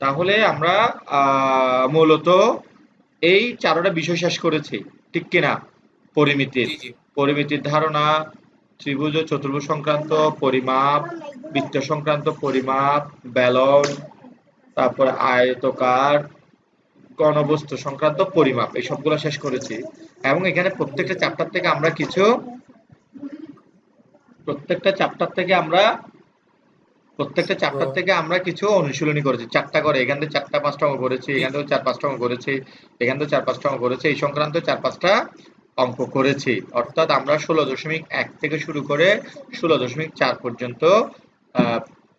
তাহলে আমরা মূলত এই চারোটা বিষয় শেষ করেছি, ঠিক কিনা? পরিমিতির জি জি পরিমিতির ধারণা, ত্রিভুজ ও চতুর্ভুজ সংক্রান্ত পরিমাপ, বৃত্ত সংক্রান্ত পরিমাপ, ব্যালন, তারপরে আয়তকার, ঘনবস্তু সংক্রান্ত পরিমাপ, এই সবগুলো শেষ করেছি। এবং এখানে জি প্রত্যেকটা জি চ্যাপ্টার থেকে আমরা কিছু প্রত্যেকটা চ্যাপ্টার থেকে আমরা প্রত্যেকটা ও, চ্যাপ্টার থেকে আমরা কিছু অনুশীলনী করেছি, চারটা করে। এখান থেকে চারটা পাঁচটা অঙ্ক করেছি, জি এখান জি থেকে চার পাঁচটা অঙ্ক করেছি, এখান থেকে চার পাঁচটা অঙ্ক করেছি, এই সংক্রান্ত চার পাঁচটা অঙ্ক করেছি। অর্থাৎ আমরা 16.1 থেকে শুরু করে 16.4 পর্যন্ত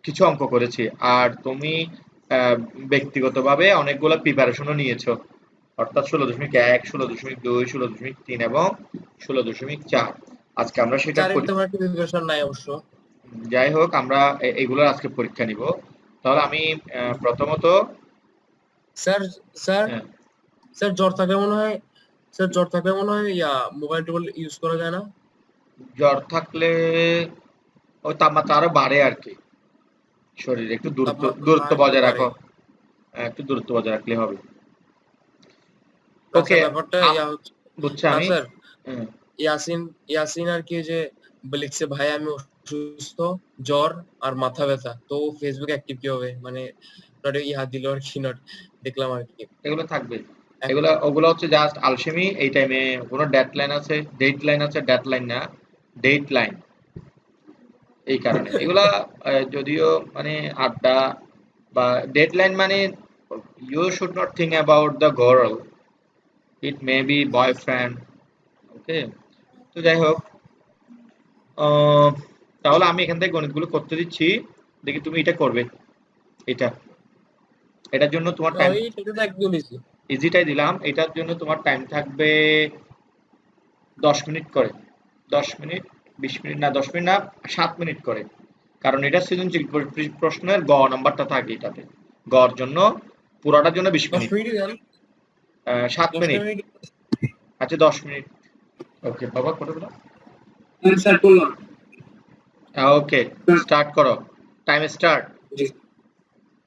কিছু অঙ্ক করেছি। আর তুমি আহ, ব্যক্তিগতভাবে অনেকগুলো প্রিপারেশনও নিয়েছো, অর্থাৎ ষোলো দশমিক জি এক 16.2 16.3 এবং 16.4। আজকে আমরা সেটার চারের তেমন একটা প্রিপারেশন নাই অবশ্য। যাই হোক, আমরা এগুলোর আজকে পরীক্ষা নিব। তাহলে আমি প্রথমত স্যার স্যার আহ, স্যার জ্বর থাকলে মনে হয় স্যার জ্বর থাকলে মনে হয় মোবাইল টোবাইল ইউজ করা যায় না। জ্বর থাকলে ওই তাপমাত্রা আরো বাড়ে আর কি, শরীরে একটু দূরত্ব তাপমাত্রা দূরত্ব একটু বজায় বাড়ে। রাখো। একটু দূরত্ব বজায় রাখলে হবে। না ওকে, স্যার ব্যাপারটা হচ্ছে, বুঝছি না আমি। স্যার হুম, ইয়াসিন ইয়াসিন আর কি যে লিখছে ভাই আমি অসুস্থ, জ্বর আর মাথা ব্যথা, তো ফেসবুক অ্যাক্টিভ কি হবে মানে নট ইহা দিল আর কি, নট দেখলাম আর কি। এগুলো থাকবে। ওগুলো হচ্ছে জাস্ট আলসেমি। এই টাইমে কোনো ডেডলাইন আছে, ডেডলাইন আছে, ডেডলাইন না, ডেডলাইন। এই কারণে এগুলা যদিও মানে আড্ডা বা ডেডলাইন মানে you should not think about the girl, it may be the boyfriend. Okay, তো যাই হোক, আহ, তাহলে আমি এখান থেকে গণিতগুলো করতে দিচ্ছি, দেখি তুমি এটা করবে। এটা এটার জন্য তোমার টাইম, ওই এটা তো একদম ইজি। ইজিটাই দিলাম। এটার জন্য তোমার টাইম থাকবে 10 মিনিট করে। 10 মিনিট, 20 মিনিট না, 10 মিনিট না, 7 মিনিট করে। কারণ এটা সৃজনশীল প্রশ্নের গ নাম্বারটা থাকে এটাতে। গর জন্য পুরাটার জন্য 10 20 মিনিট। মিনিটই দেন, 7 মিনিট। 10টা মিনিট। আচ্ছা, 10 মিনিট। ওকে বাবা, করে দিলাম। স্যার করলাম। ওকে, স্টার্ট করো। Time start. জি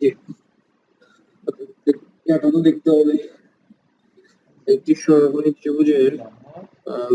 জি এটা তো দেখতে হবে একটি সমকোণী ত্রিভুজের আহ,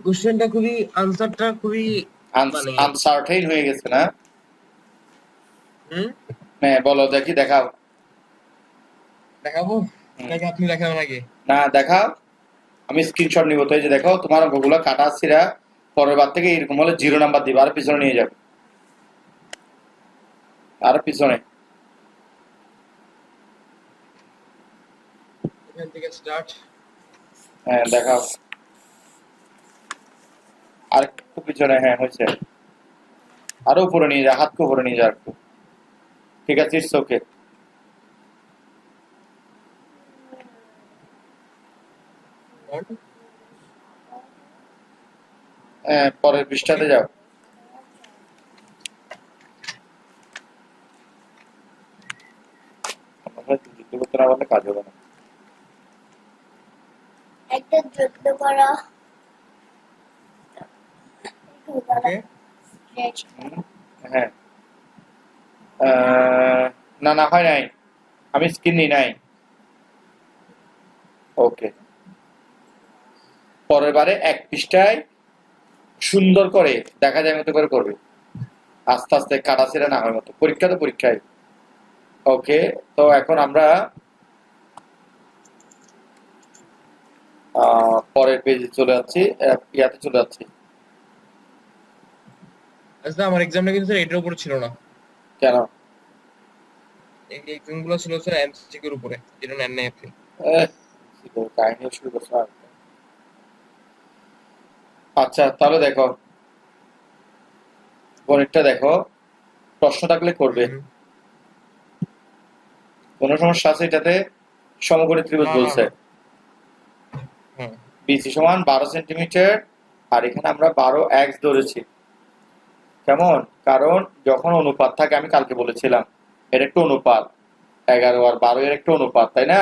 কোশ্চেনটা খুবই, আনসারটা খুবই মানে আনসার্টেইন হয়ে গেছে না? হুম হ্যাঁ, বলো দেখি, দেখাও। দেখাবো হুম, নাকি আপনি দেখাবেন আগে? না দেখাও। আমি স্ক্রিনশট নিব, তো এই যে দেখো তোমার অঙ্কগুলো কাটা ছিঁড়া। পরের বার থেকে এরকম হলে 0 নাম্বার দিবা আর পিছনে নিয়ে যাবে। আর পিছনে এখান থেকে স্টার্ট। হ্যাঁ দেখাও, আর একটু পিছনে, হ্যাঁ হয়েছে, আরো উপরে নিয়ে যা, হাতকে উপরে নিয়ে যা একটু, ঠিক আছে, ইটস ওকে। পরের পৃষ্ঠাতে যাও। যুদ্ধ করতে না পারলে কাজ হবে না। একটা যুদ্ধ করা ওকে স্ট্রেচ হ্যাঁ না না হয় নাই, আমি স্ক্রিন নিই নাই। ওকে, পরের বারে এক পৃষ্ঠায় সুন্দর করে দেখা যায় মতো করে করবে, আস্তে আস্তে কাটা ছেড়ে না হয় মতো, পরীক্ষা তো পরীক্ষায়। ওকে, তো এখন আমরা পরের পেজে চলে যাচ্ছি, ইয়াতে চলে যাচ্ছি। আচ্ছা আমার এক্সামটা কিন্তু স্যার এটার উপরে ছিল না, কেন? এই এক্সামগুলো ছিল স্যার এমসিকিউর উপরে, যেটা নেন নাই আপনি। কাহিনী শুরু করছো আর। আচ্ছা তাহলে দেখো, গণিতটা দেখো, প্রশ্ন থাকলে করবে, হুম। কোনো সমস্যা আছে এটাতে? সমকোণী ত্রিভুজ না, না, বলছে, না। হুম। বিসি সমান 12 সেন্টিমিটার, আর এখানে আমরা 12x ধরেছি। কেমন? কারণ যখন অনুপাত থাকে, আমি কালকে বলেছিলাম এর একটা অনুপাত, 11 আর 12 এর একটা অনুপাত, তাই না?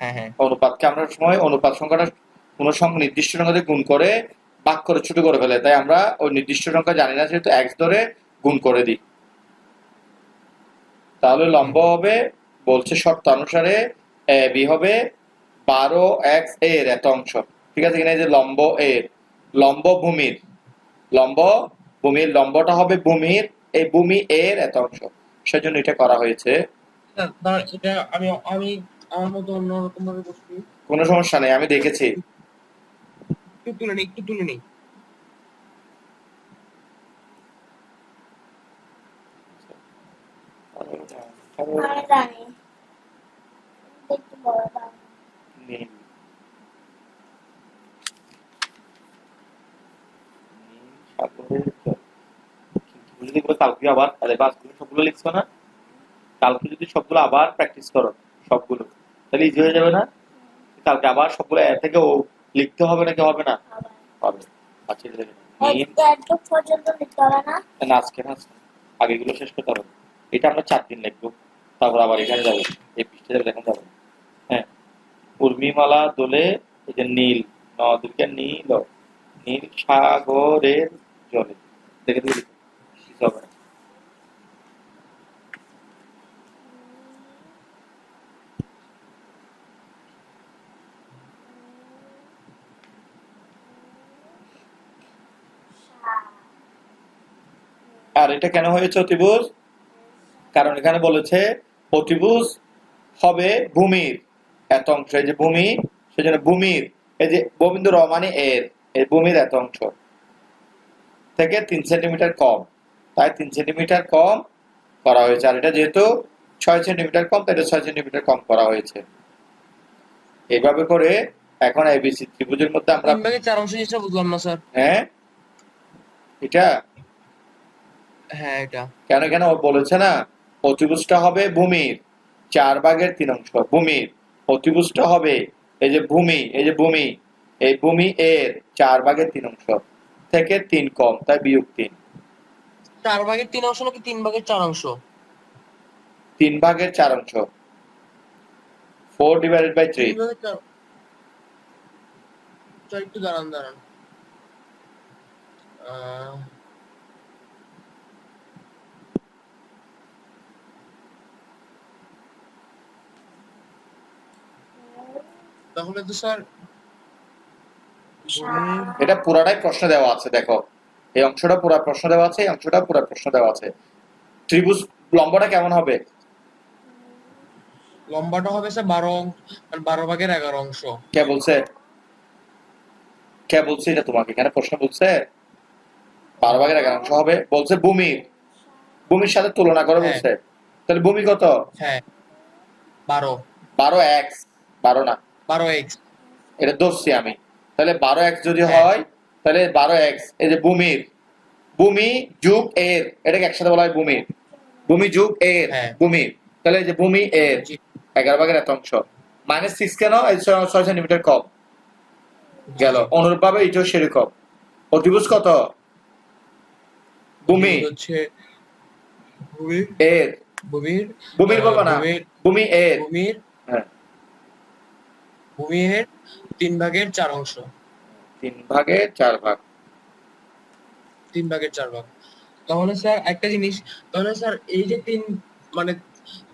হ্যাঁ, হ্যাঁ। অনুপাতকে আমরা সময় অনুপাত সংখ্যাটা কোনো সংখ্যা নির্দিষ্ট সংখ্যা দিয়ে গুণ করে ভাগ করে ছোট করে ফেলে, তাই আমরা ওই নির্দিষ্ট সংখ্যা জানি না, সেহেতু x ধরে গুণ করে দিই। তাহলে লম্ব হবে, বলছে শর্ত অনুসারে বি হবে 12x এর এত অংশ, ঠিক আছে কিনা? এই যে লম্ব এর, লম্ব ভূমির, লম্ব ভূমির, লম্বটা হবে ভূমির, এই ভূমি এর এত অংশ, সেজন্য এটা করা হয়েছে। স্যার দাঁড়ান, এটা আমি আমি আমার মতো অন্যরকম ভাবে করছি। কোনো সমস্যা নেই, আমি দেখেছি। একটু তুলে নিই। মানে জানি একটু বড় দাও নীল, সাগরের জল। কিন্তু যদি কালকে আবার, আরে বাস তুমি সবগুলো লিখছো না, কালকে যদি সবগুলো আবার প্র্যাকটিস করো সবগুলো, তাহলে ইজি হয়ে যাবে না? কালকে আবার সবগুলো এ থেকে ও লিখতে হবে নাকি হবে না? আবার হবে। আচ্ছা এটা দেখে নাও। নীল, একটু পর্যন্ত লিখতে হবে না না আজকে না, আগেগুলো শেষ করতে হবে। এটা আমরা 4 দিন লিখবো, তারপর আবার এখানে যাবো, এই পৃষ্ঠে যাবে, এখন যাবো। হ্যাঁ, উর্মিমালা দোলে, এই যে নীল, নদীকে নীল, নীল সাগরের জলে, দেখে দিবি কিছু হবে না। আর এটা কেন হয়েছে অতিভুজ? কারণ এখানে বলেছে অতিভুজ হবে ভূমির এত অংশ, এই যে ভূমি, সেজন্য ভূমির, এই যে গোবিন্দ রমানি এর, এই ভূমির এত অংশ থেকে 3 সেন্টিমিটার কম, তাই 3 সেন্টিমিটার কম করা হয়েছে। আর এটা যেহেতু 6 সেন্টিমিটার কম, তাই এটা 6 সেন্টিমিটার কম করা হয়েছে। এইভাবে করে এখন এবিসি ত্রিভুজের মধ্যে আমরা 3/4 অংশ জিনিসটা বুঝলাম না স্যার। হ্যাঁ এটা হ্যাঁ এটা কেন, কেন ও বলেছে না অতিভুজটা হবে ভূমির 4/3 অংশ, ভূমির অতিভুজটা হবে এই যে ভূমি, এই যে ভূমি, এই ভূমি এর 4/3 অংশ থেকে 3 কম, তাই বিয়োগ 3। 4/3 অংশ নাকি 3/4 অংশ? 3/4 অংশ, 4/3। 3/4। স্যার একটু দাঁড়ান। তাহলে তো স্যার এটা পুরাটাই প্রশ্ন দেওয়া আছে, দেখো এই অংশটা পুরা প্রশ্ন দেওয়া আছে, এই অংশটা পুরা প্রশ্ন দেওয়া আছে। ত্রিভুজ লম্বটা কেমন হবে? লম্বাটা হবে স্যার 12/11 অংশ। কে বলছে? কে বলছে এটা তোমাকে? এখানে প্রশ্ন বলছে 12/11 অংশ হবে, বলছে ভূমির, ভূমির সাথে তুলনা করে হ্যাঁ। বলছে, তাহলে ভূমি কত? হ্যাঁ 12 12x, 12 না, 12x এটা ধরছি আমি। তাহলে 12x যদি হ্যাঁ। হয়, তাহলে 12x এই যে ভূমি যোগ এর, এটাকে একসাথে বলা হয় ভূমির, ভূমি যোগ এর, হ্যাঁ। ভূমির। তাহলে এই যে ভূমি এর জি 11 ভাগের এত অংশ, -6 কেন? এই 6 সেন্টিমিটার কম গেল। জি। অনুরূপভাবে এটাও সেরকম। অতিভুজ কত? ভূমি অতিভুজ হচ্ছে ভূমির এর, ভূমির ভূমির বলবো না, ভূমির ভূমি এর, ভূমির হ্যাঁ, ভূমির 3 ভাগের 4 অংশ, 3 ভাগের 4 ভাগ। 3 ভাগের 4 ভাগ। তাহলে স্যার একটা জিনিস, তাহলে স্যার এই যে 3 মানে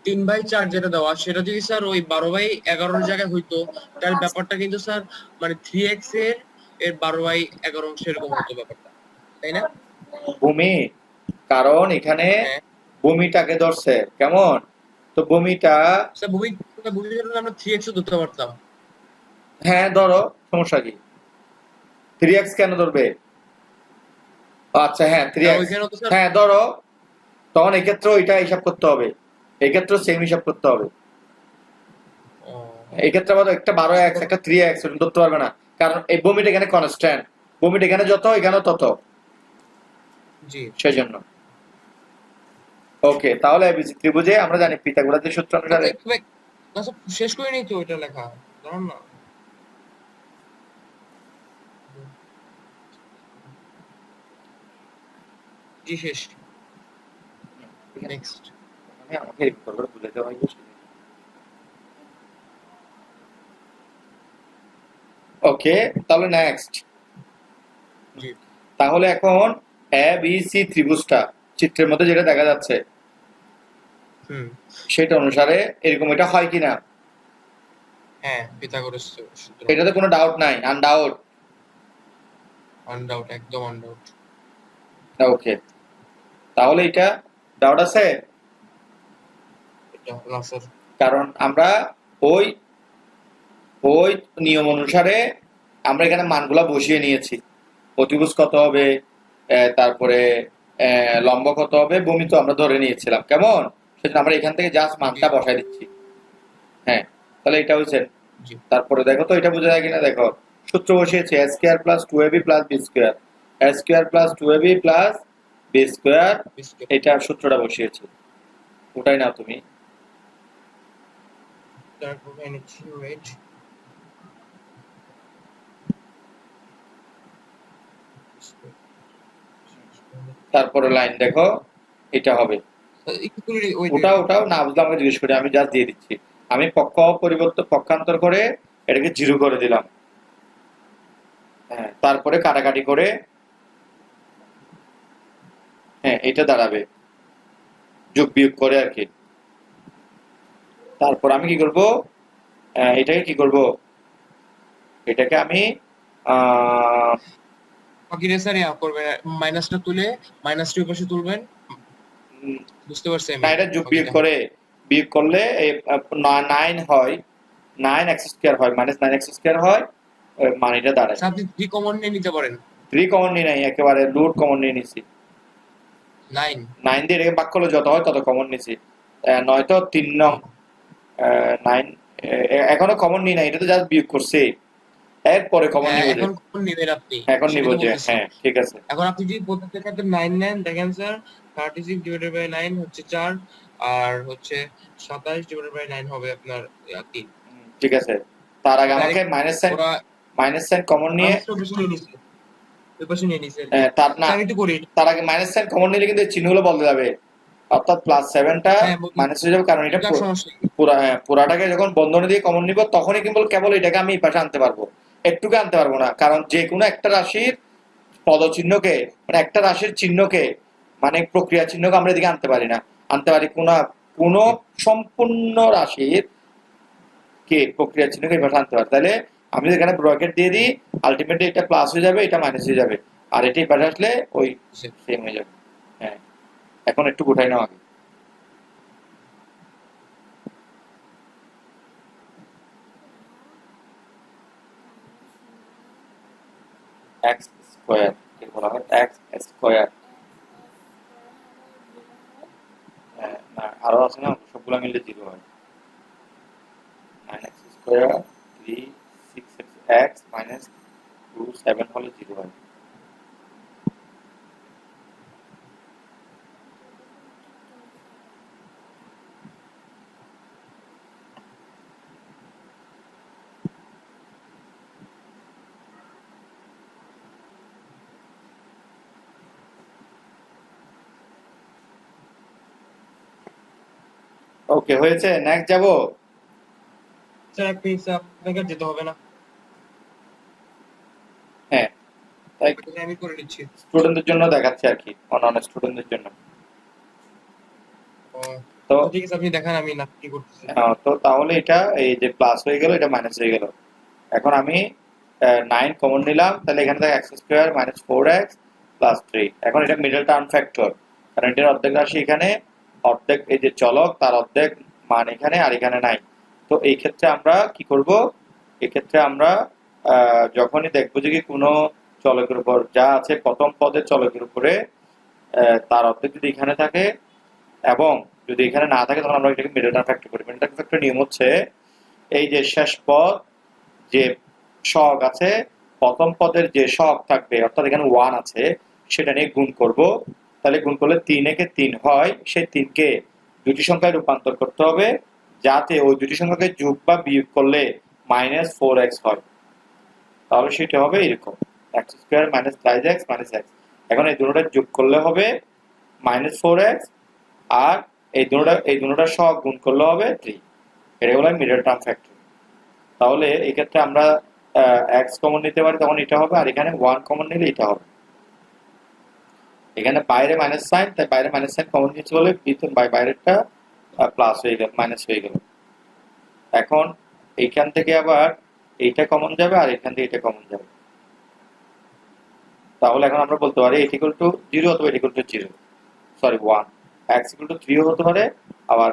3/4 যেটা দেওয়া, সেটা যদি স্যার ওই 12/11 জায়গায় হইতো, তাহলে ব্যাপারটা কিন্তু স্যার মানে 3x এর 12/11 অংশ এরকম হতো ব্যাপারটা, তাই না? ভূমি, কারণ এখানে হ্যাঁ ভূমিটাকে ধরছে কেমন, তো ভূমিটা, স্যার ভূমি ধরলে আমরা 3x ও ধরতে পারতাম। হ্যাঁ ধরো, সমস্যা কি? 3x কেন ধরবে? আচ্ছা হ্যাঁ কারণ 3x, ওইখানে তো স্যার হ্যাঁ ধরো, তখন এক্ষেত্রে এটা হিসাব করতে হবে, এক্ষেত্রে সেম হিসাব করতে হবে। এক্ষেত্রে আবার একটা 12x একটা 3x ধরতে পারবে না, কারণ এই ভূমিটা এখানে কনস্ট্যান্ট, ভূমিটা এখানে যত এখানে তত, জি সেজন্য। ওকে, তাহলে এবিসি ত্রিভুজে আমরা জানি পিথাগোরাসের সূত্র অনুসারে, না স্যার শেষ করে নেই তো ওইটা লেখা, জানান না। জি শেষ। নেক্সট। আমাকে হেল্প করবে বুঝে দেওয়া হয়। ওকে, তাহলে নেক্সট, জি তাহলে এখন এ বি সি ত্রিভুজটা চিত্রের মধ্যে যেটা দেখা যাচ্ছে হুম সেটা অনুসারে এরকম এটা হয় কিনা, হ্যাঁ পিথাগোরাস সূত্র, এটাতে কোনো ডাউট নাই, আনডাউট। আনডাউট, একদম আনডাউট। ওকে, তাহলে এটা ডাউট আছে, এটা না স্যার। কারণ আমরা ওই ওই নিয়ম অনুসারে আমরা এখানে মানগুলা বসিয়ে নিয়েছি, অতিভুজ কত হবে, তারপরে লম্ব কত হবে, ভূমি তো আমরা ধরে নিয়েছিলাম কেমন, সেজন্য আমরা এখান থেকে জাস্ট মানটা বসাই দিচ্ছি। হ্যাঁ, তাহলে এটা হচ্ছে, জি তারপরে দেখো তো এটা বোঝা যায় কিনা, দেখো সূত্র বসিয়েছে a square plus 2ab plus b square, a square plus 2ab plus b square, biscuit এটার সূত্রটা বসিয়েছে, ওটাই নাও তুমি। তারপর এনেছি ওয়েট। তারপরে লাইন দেখো, এটা হবে, একটু করে ওই ওটাও না বুঝলে আমাকে জিজ্ঞেস করি, আমি জাস্ট দিয়ে দিচ্ছি। আমি পক্ষান্তর করে এটাকে 0 করে দিলাম, হ্যাঁ, তারপরে কাটাকাটি করে, হ্যাঁ এটা দাঁড়াবে যোগ বিয়োগ করে আর কি। তারপর আমি কি করব, এটাকে কি করব, এটাকে আমি বাকি রেসার ইয়া করবেন, মাইনাসটা তুলে মাইনাসটা ওই পাশে তুলবেন, বুঝতে পারছি আমি। না, এটা যোগ বিয়োগ করলে 9 হয়, 9x স্কয়ার হয়, -9x স্কয়ার হয়, মানিটা দাঁড়ায়। আপনি 3 কমন নিয়ে নিতে পারেন। 3 কমন নিয়ে নাই, একেবারে রুট কমন নিয়ে নিছি, 9 9 দিয়ে এটাকে ভাগ করলে যত হয় তত কমন নিছি, নয়তো 3 নং 9, এখনো কমন নিই নাই, এটা তো জাস্ট বিয়োগ করছি, এরপরে কমন হ্যাঁ নিব, এখন কমন নেবেন আপনি, এখন নিব সেটা তো যে, বলতেছি। হ্যাঁ ঠিক আছে। এখন আপনি যদি প্রত্যেকটার ক্ষেত্রে 9 নেন, দেখেন স্যার 36 ডিভাইডেড বাই 9 হচ্ছে 4, আর হচ্ছে 27 ডিভাইডেড বাই 9 হবে আপনার 3। ঠিক আছে, তার আগে আমাকে মাইনাস সাইন কমন নিয়ে, ওই পাশে নিয়ে নিছে। তার না, আমি একটু করি। তার আগে মাইনাস সাইন কমন নিলে কিন্তু এই চিহ্নগুলো বদলে যাবে, অর্থাৎ +7টা হ্যাঁ মাইনাস হয়ে যাবে, কারণ এটা সমস্যা নেই। পুরাটাকে যখন বন্ধনী দিয়ে কমন নিব তখনই কেবল এটাকে আমি এই পাশে আনতে পারবো, একটুকে আনতে পারবো না, কারণ যে কোনো একটা রাশির পদচিহ্নকে, মানে একটা রাশির চিহ্নকে, মানে প্রক্রিয়া চিহ্নকে আমরা এদিকে আনতে পারি না, আনতে পারি কোন সম্পূর্ণ রাশির কে প্রক্রিয়া চিহ্নকে এই পাশে আনতে পারি। তাহলে আমি এখানে ব্র্যাকেট দিয়ে দিই, আলটিমেটলি এটা প্লাস হয়ে যাবে, এটা মাইনাস হয়ে যাবে, আর এটা এই পাশে আসলে ওই সেম হয়ে যাবে। হ্যাঁ, এখন একটু গোটাই নাও আগে, x স্কয়ার, কি বলা হয়, x স্কয়ার আরো আছে না সবগুলো মিলে 0 হয় 9x স্কয়ার 3 6x minus 2 7 হলে 0 হয় ওকে হয়েছে নেক্সট যাব স্যার এক মিনিট স্যার, আপনাকে আর যেতে হবে না, হ্যাঁ তাই আমি করে নিচ্ছি। স্টুডেন্টদের জন্য দেখাচ্ছি আর কি অন্যান্য স্টুডেন্টদের জন্য ও, তো ঠিক আছে, আপনি দেখান আমি না কি করতেছি। তো তাহলে এটা এই যে প্লাস হয়ে গেল এটা মাইনাস হয়ে গেল এখন আমি 9 কমন নিলাম তাহলে এখানে থাকে x square minus 4x plus 3 এখন এটা মিডল টার্ম ফ্যাক্টর কারণ এটার অর্ধেক রাশি এখানে অর্ধেক এই যে চলক তার অর্ধেক মান এখানে আর এখানে নাই তো এই ক্ষেত্রে আমরা কি করব এই ক্ষেত্রে আমরা যখনই দেখবো যে কি কোনো চলকের উপর যা আছে প্রথম পদের চলকের উপরে তার অর্ধেক যদি এখানে থাকে এবং যদি এখানে না থাকে তখন আমরা এটাকে মিডল টার্ম ফ্যাক্টর করি মিডল টার্ম ফ্যাক্টর নিয়ম হচ্ছে এই যে শেষ পদ যে সহগ আছে প্রথম পদের যে সহগ থাকবে অর্থাৎ এখানে 1 আছে সেটা নিয়ে গুণ করব তাহলে গুণ করলে 3 একে 3 হয় সেই 3 কে দুটি সংখ্যায় রূপান্তর করতে হবে যাতে ওই দুটি সংখ্যাকে যোগ বা বিয়োগ করলে -4x হয় তাহলে সেটা হবে এরকম x square minus 3x minus x এখন এই দুটোটা যোগ করলে হবে -4x আর এই দুটোটা সহগ গুণ করলে হবে 3 এটা হলো মিডল টার্ম ফ্যাক্টর তাহলে এই ক্ষেত্রে আমরা x কমন নিতে পারি তখন এটা হবে আর এখানে 1 কমন নিলে এটা হবে এখানে বাইরে মাইনাস সাইন তাই বাইরে মাইনাস সাইন কমন নিতে বলে ভিতর বাইরেরটা প্লাস হয়ে গেল মাইনাস হয়ে গেল এখন এইখান থেকে আবার এইটা কমন যাবে আর এখান থেকে এটা কমন যাবে তাহলে এখন আমরা বলতে পারি এটা ইকুয়াল টু 0 অথবা এটা equal to 0 sorry 1 x equal to 3 হতে পারে আবার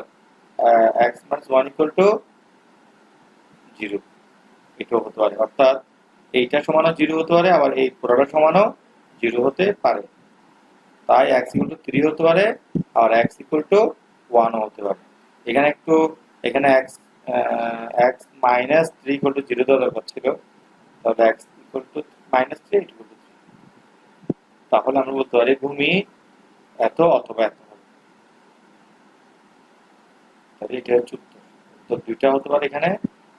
x - 1 ইকুয়াল টু 0 এটাও হতে পারে অর্থাৎ এইটা সমানও 0 হতে পারে আবার এই পুরোটা সমানও 0 হতে পারে তাই x ইকুয়াল টু 3 হতে পারে আর x ইকুয়াল টু 1 হতে পারে এখানে একটু এখানে x মাইনাস 3 ইকুয়াল টু 0 দেওয়া দরকার ছিল তাহলে x equal to minus 3 equal to 3 তাহলে আমরা বলতে পারি ভূমি এত অথবা এত হবে তাহলে এটা হচ্ছে উত্তর তো দুইটা হতে পারে এখানে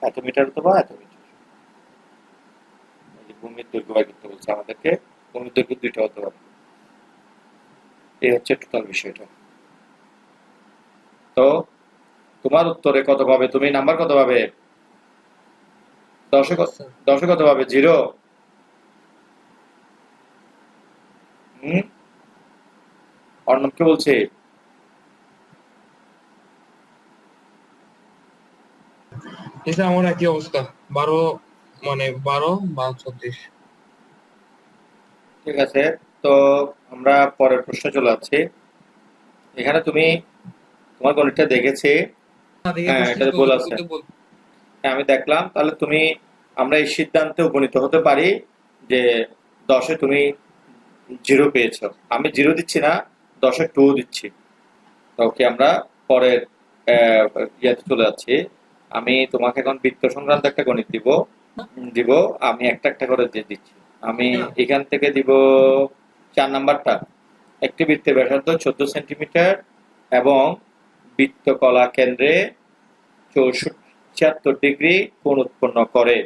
এত মিটার অথবা এত মিটার এই যে ভূমির দৈর্ঘ্য বাই করতে বলছে আমাদেরকে ভূমির দৈর্ঘ্য দুইটা হতে পারে এই হচ্ছে টোটাল বিষয়টা তো তোমার উত্তরে কত পাবে তুমি নাম্বার কত পাবে 10 কত পাবে 0 অর্ণবকে বলছে এটা আমার একই অবস্থা 12 মানে 12 বা 36 ঠিক আছে তো আমরা পরের প্রশ্ন চলে যাচ্ছি এখানে তুমি তোমার গণিতটা দেখেছি হ্যাঁ এটা বল আছে হ্যাঁ আমি দেখলাম তাহলে তুমি আমরা এই সিদ্ধান্তে উপনীত হতে পারি যে 10-এ তুমি 0 পেয়েছো আমি 0 দিচ্ছি না 10-এ 2 দিচ্ছি ওকে আমরা পরের ইয়াতে চলে যাচ্ছি আমি তোমাকে এখন বৃত্ত সংক্রান্ত একটা গণিত দিব আমি একটা একটা করে দিয়ে দিচ্ছি আমি এখান থেকে দিব 4 নাম্বারটা একটি বৃত্তের ব্যাসার্ধ 14 সেন্টিমিটার এবং বৃত্তকলা কেন্দ্রে 76 ডিগ্রি কোণ উৎপন্ন করে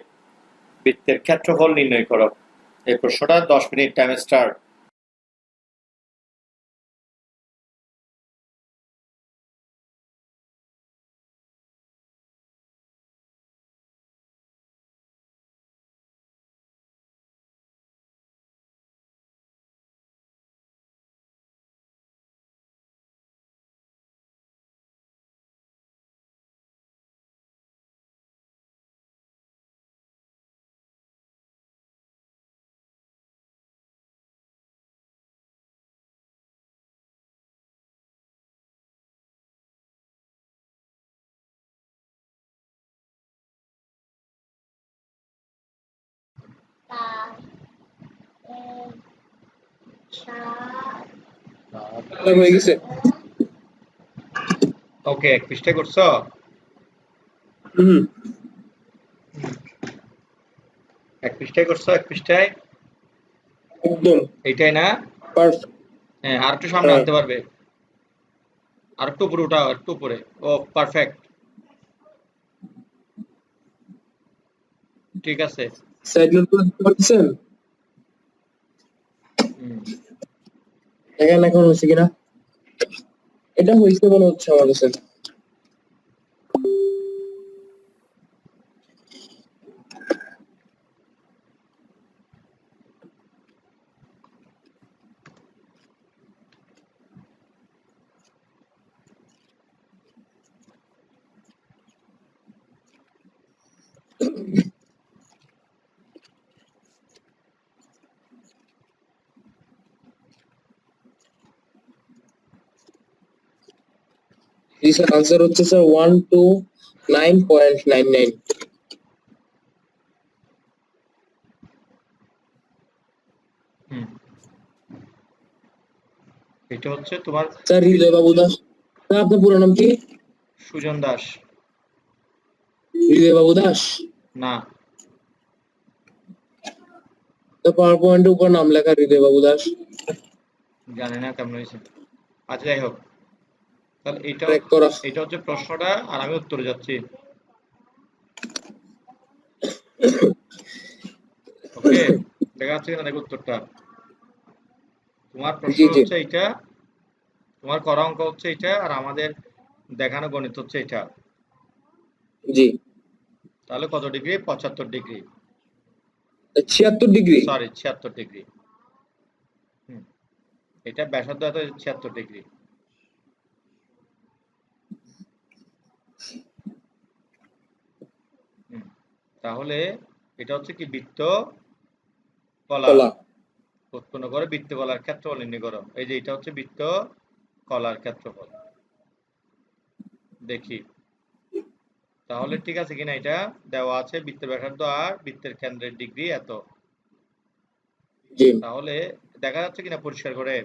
বৃত্তের ক্ষেত্রফল নির্ণয় করো এই প্রশ্নটা 10 মিনিট টাইম স্টার্ট হয়ে গেছে ওকে, এক পৃষ্ঠায় করছো? হুম এক পৃষ্ঠায় করছো? এক পৃষ্ঠায়? একদম এইটাই না? পারফেক্ট। হ্যাঁ, আর একটু সামনে হ্যাঁ আনতে পারবে? আর একটু উপরে উঠাও, একটু উপরে। ও, পারফেক্ট। ঠিক আছে। সাইড নোট করে দিতে পারতেছেন? হুম। দেখেন এখন হয়েছে কিনা। এটা হয়েছে মনে হচ্ছে আমার কাছে। জি স্যার, আনসার হচ্ছে স্যার 129.99। হুম। এটা হচ্ছে তোমার স্যার হৃদয় বাবু দাস। স্যার আপনার পুরো নাম কি? সুজন দাস। হৃদয় বাবু দাস। না। তো পাওয়ার পয়েন্টের উপর নাম লেখা হৃদয় বাবু দাস। জানি না কেমন হয়েছে। আচ্ছা, যাই হোক। তাহলে ট্র্যাক করা। এটা হচ্ছে প্রশ্নটা, আর আমি উত্তরে যাচ্ছি। ওকে, দেখা যাচ্ছে কিনা দেখো উত্তরটা। তোমার প্রশ্ন জি জি হচ্ছে এইটা, তোমার করা অঙ্ক হচ্ছে এটা, আর আমাদের দেখানো গণিত হচ্ছে এটা। জি। তাহলে কত degree? 75 degree. 76 degree. Sorry, 76 degree. Hmm. এটা ব্যাসার্ধ এত 76 ডিগ্রি। হুম। তাহলে এটা হচ্ছে কি? বৃত্ত কলা কলা। উৎপন্ন করে বৃত্ত কলার ক্ষেত্রফল নির্ণয় করো। এই যে এটা হচ্ছে বৃত্ত কলার ক্ষেত্রফল। দেখি তাহলে ঠিক আছে কিনা। এটা দেওয়া আছে বৃত্তের ব্যাসার্ধ আর বৃত্তের কেন্দ্রের ডিগ্রি এত। জি তাহলে দেখা যাচ্ছে কিনা পরিষ্কার করে।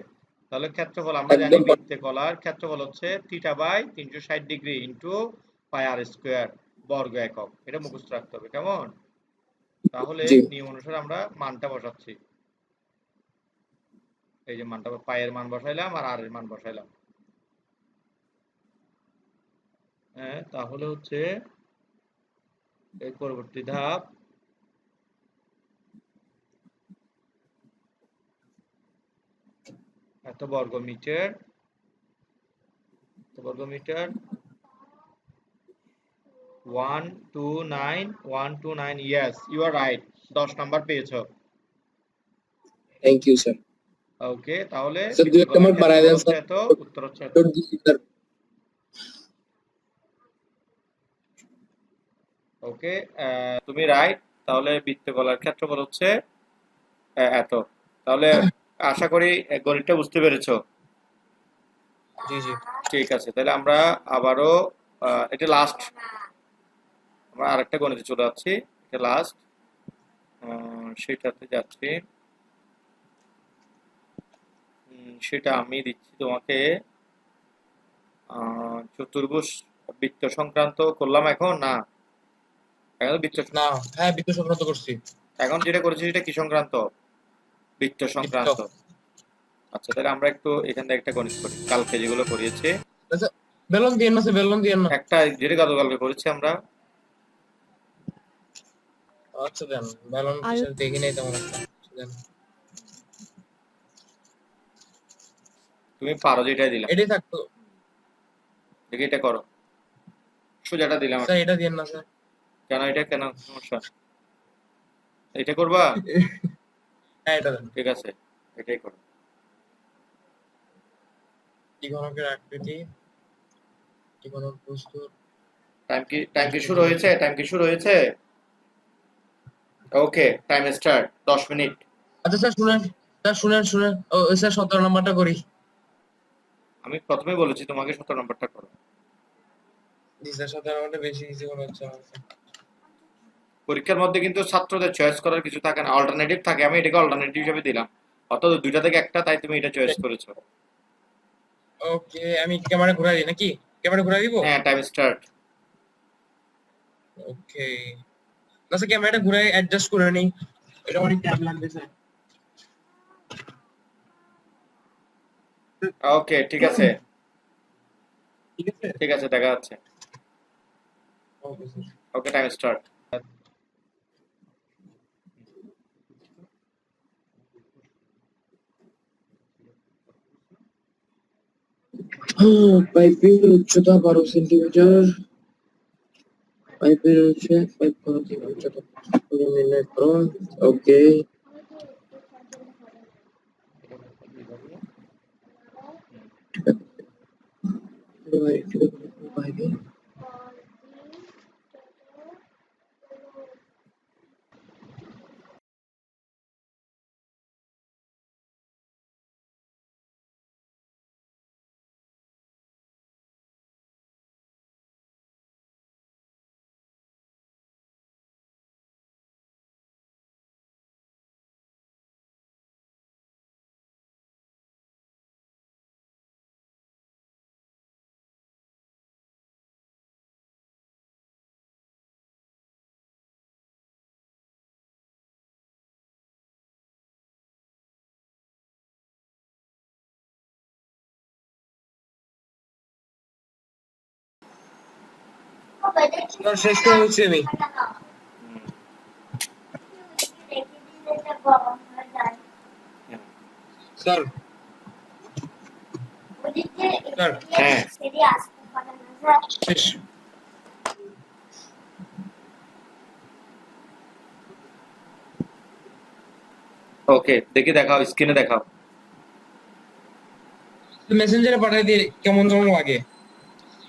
তাহলে ক্ষেত্রফল আমরা জানি, একদম বৃত্তে কলার ক্ষেত্রফল হচ্ছে theta by 360 degree into pi r square বর্গ একক। এটা মুখস্থ রাখতে হবে, কেমন? তাহলে জি নিয়ম অনুসারে আমরা মানটা বসাচ্ছি। এই যে মানটা, পায়ের মান বসাইলাম আর আর এর মান বসাইলাম। হ্যাঁ, তাহলে হচ্ছে এর পরবর্তী ধাপ, এত বর্গ মিটার, এত বর্গ metre 129 yes, you are right. 10 number পেয়েছো। Thank you sir. ওকে, তাহলে স্যার দুই একটা বৃত্তকলার মার্ক বাড়ায় ক্ষেত্রফল দেন হচ্ছে স্যার। এত, উত্তর হচ্ছে এত। উত্তর দিচ্ছি স্যার। ওকে, তুমি রাইট। তাহলে বৃত্তকলার ক্ষেত্রফল হচ্ছে এত। তাহলে আশা করি গণিতটা বুঝতে পেরেছো। জি জি ঠিক আছে, তাহলে আমরা আবারও এটা লাস্ট, আমরা আরেকটা গণিতে চলে যাচ্ছি। এটা লাস্ট, সেটাতে যাচ্ছি। সেটা আমি দিচ্ছি তোমাকে। চতুর্ভুজ বৃত্ত সংক্রান্ত করলাম এখন না? এখন তো বৃত্ত, না। হ্যাঁ বৃত্ত সংক্রান্ত করছি। এখন যেটা করেছি সেটা কি সংক্রান্ত? বৃত্ত বৃত্ত। সংক্রান্ত। আচ্ছা, তাহলে আমরা একটু এখান থেকে একটা গণিত করি, কালকে যেগুলো করিয়েছি। আচ্ছা বেলুন দিয়ে না স্যার, বেলুন দিয়ে না। একটা যেটা গতকালকে করেছি আমরা। আচ্ছা দেন। বেলুন কি স্যার দেখি নাই তেমন একটা। আচ্ছা, দেন। তুমি পারো যেটাই দিলাম। এটাই থাকতো। দেখি এটা করো, সোজাটা দিলাম স্যার একটা। এটা দিয়ে না স্যার। কেন? এটা কেন সমস্যা? এটা করবা? হ্যাঁ এটা দেন। ঠিক আছে, এটাই করো। ত্রিঘনকের আকৃতি, ত্রিঘনক বস্তুর টাইম কি শুরু হয়েছে? টাইম কি শুরু হয়েছে? ওকে, টাইম স্টার্ট 10 মিনিট। আচ্ছা স্যার শুনেন, স্যার শুনেন ও স্যার 17 নাম্বারটা করি। আমি প্রথমেই বলেছি তোমাকে 17 নম্বরটা করো। জি স্যার 17 নাম্বারটা বেশি কিছু মনে হচ্ছে আমার কাছে। পরীক্ষার মধ্যে কিন্তু ছাত্রদের চয়েস করার কিছু থাকে না, অল্টারনেটিভ থাকে। আমি এটাকে অল্টারনেটিভ হিসেবে দিলাম, অর্থাৎ দুইটা থেকে একটা, তাই তুমি এটা চয়েস করেছো। ওকে আমি ক্যামেরা ঘুরাই দিই নাকি? ক্যামেরা ঘুরাই দিব? হ্যাঁ, টাইম স্টার্ট। ওকে, আচ্ছা ক্যামেরাটা ঘুরাই অ্যাডজাস্ট করে নেই, এটা অনেক টাইম লাগবে স্যার। ওকে, ঠিক আছে, ঠিক আছে, ঠিক আছে, দেখা যাচ্ছে। Okay sir. Okay, time start. পাইপের উচ্চতা 12 সেন্টিমিটার, পাইপের উচ্চতা নির্ণয় করো। ওকে, স্যার শেষ করে হচ্ছে আমি। স্যার স্যার হ্যাঁ, শেষ। ওকে, দেখি, দেখাও, স্ক্রিনে দেখাও। মেসেঞ্জারে পাঠিয়ে দিয়ে কেমন কেমন লাগে?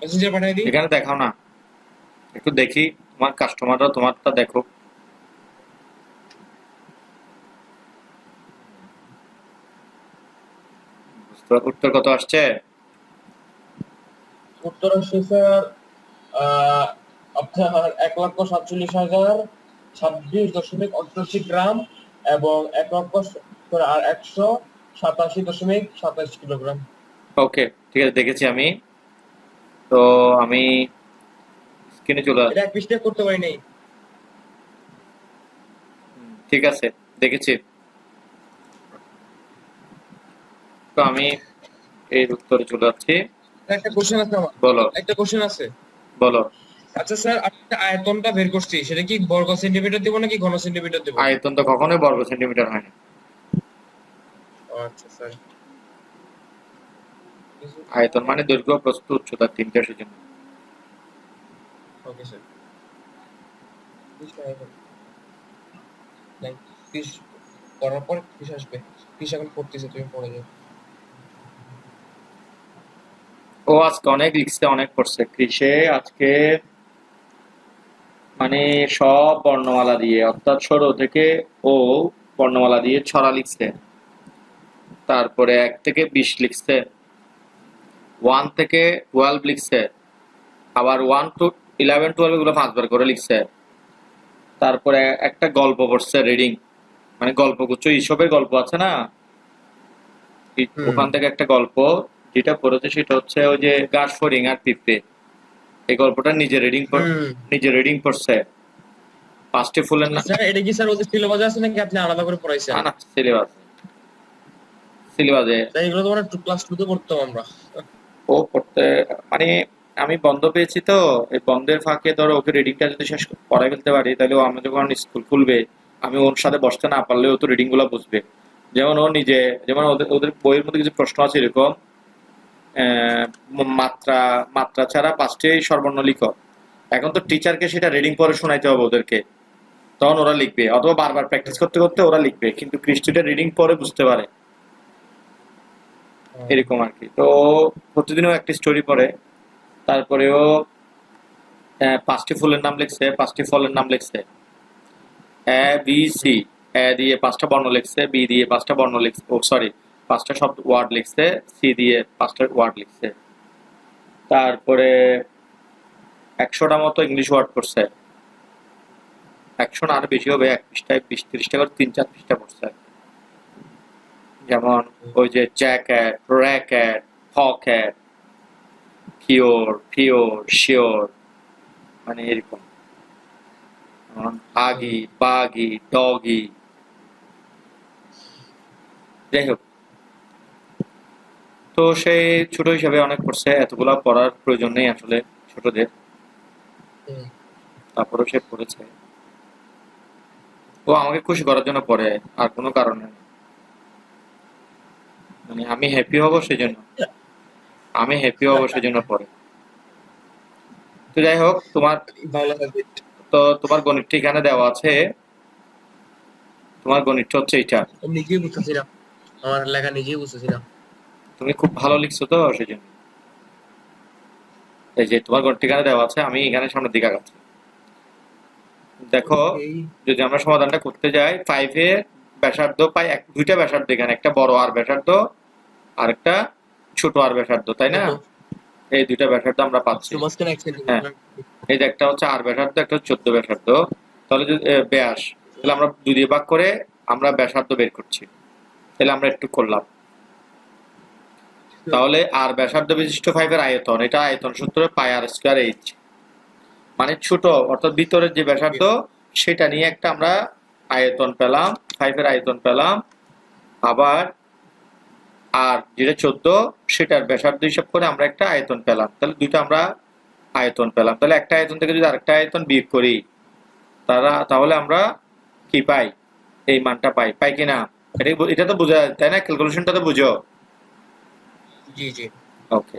মেসেঞ্জারে পাঠিয়ে দিই। এখানে দেখাও না, একটু দেখি, তোমার কাস্টমাররা তোমারটা দেখো। উত্তর কত আসছে? উত্তর আসছে স্যার আপনার 1,47,026.88 গ্রাম এবং 1,87,27 কিলোগ্রাম। ওকে, ঠিক আছে, দেখেছি আমি। তো আমি স্ক্রিনে চলে এটা আসছি। এক পৃষ্ঠা করতে পারি নাই। ঠিক আছে, দেখেছি। তো আমি এর উত্তরে চলে যাচ্ছি। একটা কোশ্চেন আছে আমার, বলো, একটা কোশ্চেন আছে। বলো। আচ্ছা স্যার, আমি একটা আয়তনটা বের করছি, সেটা কি বর্গ সেন্টিমিটার দেবো নাকি ঘন সেন্টিমিটার দেবো? আয়তন তো কখনোই বর্গ সেন্টিমিটার হয় না। আচ্ছা স্যার, আয়তন মানে দৈর্ঘ্য, প্রস্থ, উচ্চতা, তিনটা সেজন্য। Okay sir. 30 করার পর 30 আসবে। 30 এখন পড়তেছে, তুমি পড়ে যাও। ও আজকে অনেক লিখছে, অনেক পড়ছে কৃষে আজকে, মানে সব বর্ণমালা দিয়ে, অর্থাৎ ছোট থেকে ও বর্ণমালা দিয়ে ছড়া লিখছে, তারপরে 1 থেকে 20 লিখছে, 1 থেকে 12 লিখছে, আবার 1 to 11 12 এগুলো 5 বার করে লিখছে। তারপরে একটা গল্প পড়ছে, রিডিং, মানে গল্পগুচ্ছ, ঈশপের গল্প আছে না, ওখান থেকে একটা গল্প যেটা পড়েছে সেটা হচ্ছে ওই যে গাছ, ফড়িং আর পিঁপড়ে, এই গল্পটা নিজে রিডিং করছে। 5টি ফুলের নাম। স্যার এটা কি স্যার ওদের সিলেবাসে আছে নাকি আপনি আলাদা করে পড়াইছেন? না, সিলেবাসে তাই এগুলো তো মানে ক্লাস 2 তে পড়তাম আমরা। ও পড়তে, মানে আমি বন্ধ পেয়েছি তো, এই বন্ধের ফাঁকে ধরো ওকে রিডিংটা যদি শেষ করাই ফেলতে পারি, তাহলে ও আমি যখন স্কুল খুলবে, আমি ওর সাথে বসতে না পারলে ও তো রিডিং গুলা বুঝবে। যেমন ও নিজে, যেমন ওদের বইয়ের মধ্যে কিছু প্রশ্ন আছে এরকম, মাত্রা মাত্রা ছাড়া 5টি স্বরবর্ণ লিখো। এখন তো টিচারকে সেটা রিডিং পড়ে শোনাইতে হবে ওদেরকে, তখন ওরা লিখবে, অথবা বারবার প্র্যাকটিস করতে করতে ওরা লিখবে, কিন্তু কৃষ্টিটা রিডিং পড়ে বুঝতে পারে, এরকম আর কি। তো প্রতিদিনও একটা স্টোরি পড়ে, তারপরেও 5টি ফুলের নাম লিখছে, 5টি ফলের নাম লিখছে, এ বি সি, এ দিয়ে 5টা বর্ণ লিখছে, বি দিয়ে 5টা বর্ণ লিখছে, ও সরি 5টা শব্দ ওয়ার্ড লিখছে, সি দিয়ে 5টা ওয়ার্ড লিখছে, তারপরে 100টা মতো ইংলিশ ওয়ার্ড করছে। 100 না, আরো বেশি হবে, 1 পৃষ্ঠায় 20-30টা করে 3-4 পৃষ্ঠা পড়ছে। যেমন ওই যে জ্যাকেট, র্যাকেট, পকেট, কিওর ফিওর শিওর মানে এরকম আগি বাগি ডগি যাই হোক তো সে ছোট হিসাবে অনেক পড়ছে এতগুলা পড়ার প্রয়োজন নেই আসলে ছোটদের তারপরেও সে পড়েছে ও আমাকে খুশি করার জন্য পড়ে আর কোনো কারণে না। মানে আমি হ্যাপি হব সেজন্য পড়ে তো যাই হোক বাংলা সাবজেক্ট তো তোমার গণিতটা এখানে দেওয়া আছে তোমার গণিতটা হচ্ছে এটা আমি নিজেই বুঝতেছি না, আমার লেখা নিজেই বুঝতেছি না। তুমি খুব ভালো লিখছো তো সেজন্য এই যে তোমার গণিতটা এখানে দেওয়া আছে আমি এখানে সামনের দিকে আগাচ্ছি দেখো যদি আমরা সমাধানটা করতে যাই 5 এর ব্যাসার্ধ পাই দুইটা ব্যাসার্ধ এখানে একটা বড় আর ব্যাসার্ধ আর একটা ছোট আর ব্যাসার্ধ তাই না এই দুইটা ব্যাসার্ধ আমরা পাচ্ছি হ্যাঁ এই যে একটা হচ্ছে আর ব্যাসার্ধ একটা হচ্ছে 14 ব্যাসার্ধ তাহলে যদি ব্যাস তাহলে আমরা দুই দিয়ে ভাগ করে আমরা ব্যাসার্ধ বের করছি তাহলে আমরা একটু করলাম তাহলে আর ব্যাসার্ধ বিশিষ্ট 5 এর আয়তন এটা আয়তন সূত্রে পাই আর স্কয়ার এইচ মানে ছোট অর্থাৎ ভিতরের যে ব্যাসার্ধ সেটা নিয়ে একটা আমরা আয়তন পেলাম 5 এর আয়তন পেলাম আবার আর যেটা 14 সেটার ব্যাসার্ধ হিসাব করে আমরা একটা আয়তন পেলাম তাহলে দুইটা আমরা আয়তন পেলাম তাহলে একটা আয়তন থেকে যদি আরেকটা আয়তন বিয়োগ করি তাহলে আমরা কি পাই এই মানটা পাই কিনা এটা তো বোঝা যায় তাই না ক্যালকুলেশনটা তো বুঝো জি জি ওকে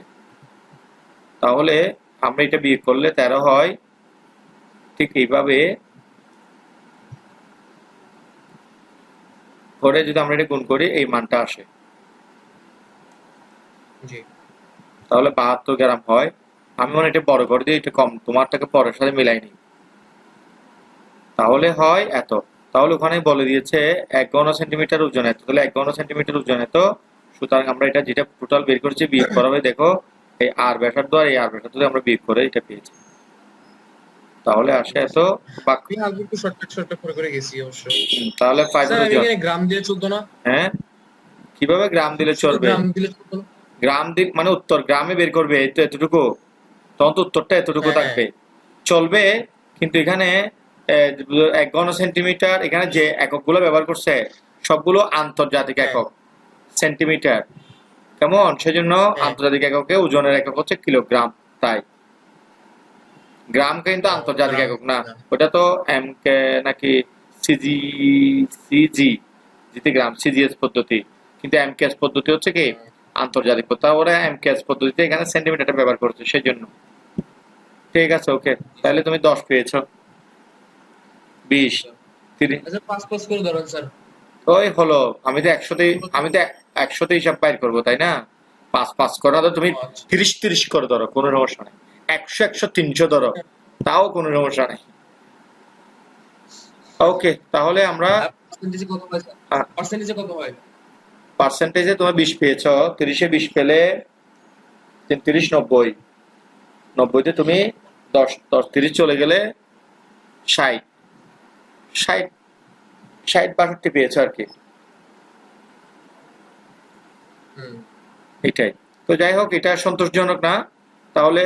তাহলে আমরা এটা বিয়োগ করলে 13 হয় ঠিক এইভাবে করে যদি আমরা এটা গুণ করি এই মানটা আসে জি তাহলে 72 গ্রাম হয় আমি মনে এটা বড় করে দিই এটা কম তোমারটাকে পরের সাথে মিলাইনি তাহলে হয় এত তাহলে ওখানে বলে দিয়েছে 1 ঘন সেন্টিমিটার ওজন এত তাহলে 1 ঘন সেন্টিমিটার ওজন এত সুতরাং আমরা এটা যেটা টোটাল বের করেছি বিয়োগ করা হবে দেখো এই আর ব্যাসার্ধ আর এই আর ব্যাসার্ধ আমরা বিয়োগ করে এটা পেয়েছি তাহলে আসে এত বাকি আমি একটু শর্টকাট করে গেছি অবশ্য তাহলে 5 স্যার এখানে গ্রাম দিয়ে চলতো না হ্যাঁ কিভাবে গ্রাম দিলে চলবে গ্রাম দিলে চলতো না গ্রাম দিক মানে উত্তর গ্রামে বের করবে এই তো এতটুকু তখন তো উত্তরটা এতটুকু থাকবে চলবে কিন্তু এখানে 1 ঘন সেন্টিমিটার এখানে যে এককগুলো ব্যবহার করছে সবগুলো আন্তর্জাতিক একক সেন্টিমিটার কেমন সেজন্য আন্তর্জাতিক এককে ওজনের একক হচ্ছে কিলোগ্রাম তাই গ্রাম কিন্তু আন্তর্জাতিক একক না ওটা তো এম কে নাকি সিজি যেতে গ্রাম সিজিএস পদ্ধতি কিন্তু এমকেএস পদ্ধতি হচ্ছে কি আন্তর্জাতিক পদ্ধতি ওরা এমকেএস পদ্ধতিতে এখানে সেন্টিমিটারটা ব্যবহার করছে সেজন্য ঠিক আছে ওকে তাহলে তুমি 10 পেয়েছো 20 30 আচ্ছা 5 করে ধরুন স্যার ওই হলো আমি তো 100তে হিসাব বাইর করবো তাই না 5 করা তো তুমি 30 করে ধরো কোনো সমস্যা নেই 100 300 ধরো তাও কোনো সমস্যা নেই ওকে তাহলে আমরা পার্সেন্টেজে কত হয় পার্সেন্টেজে তুমি 20 পেয়েছো 30 এ 20 পেলে 30 90 90 তে তুমি 10 30 চলে গেলে 60 62 পেয়েছো আর কি এটাই তো যাই হোক এটা সন্তোষজনক না তাহলে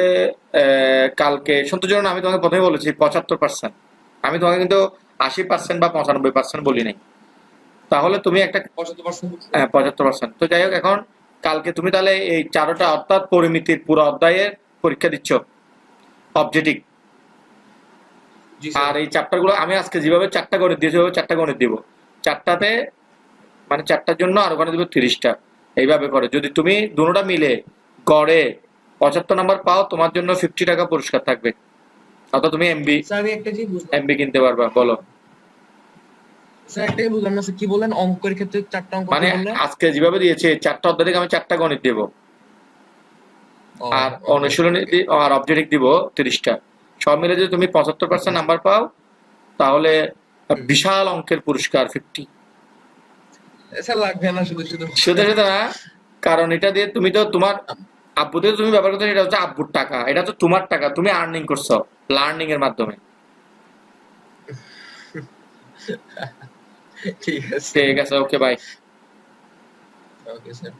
কালকে সন্তোষজনক আমি তোমাকে প্রথমে বলেছি 75% আমি তোমাকে কিন্তু 80% বা 95% বলি নাই তাহলে তুমি একটা 75% তো যাই হোক এখন কালকে তুমি তাহলে এই 4টা অর্থাৎ পরিমিতির পুরো অধ্যায়ের পরীক্ষা দিচ্ছ অবজেক্টিভ আর এই চ্যাপ্টারগুলো আমি আজকে যেভাবে 4টা গণিত দিয়েছি ওইভাবে 4টা গণিত দিব 4টাতে মানে 4টার জন্য আর ওখানে দিব 30টা এইভাবে করে যদি তুমি দুটোটা মিলে গড়ে 75 নাম্বার পাও তোমার জন্য 50 টাকা পুরস্কার থাকবে অর্থাৎ তুমি এমবি কিনতে পারবা বলো স্যার একটাই বুঝলাম না কি বলেন অঙ্কের ক্ষেত্রে 4টা অঙ্ক মানে আজকে যেভাবে দিয়েছে 4টা অধ্যায় থেকে আমি 4টা গণিত দেব আর অনুশীলনী আর অবজেক্টিভ দিব 30টা সব মিলে যদি তুমি 75% নাম্বার পাও তাহলে বিশাল অঙ্কের পুরস্কার 50 স্যার লাগবে না শুধু না কারণ এটা দিয়ে তুমি তো তোমার আব্বুতে তুমি ব্যবহার করছো এটা হচ্ছে আব্বুর টাকা এটা তো তোমার টাকা তুমি আর্নিং করছো লার্নিং এর মাধ্যমে ঠিক আছে ওকে বাই ওকে স্যার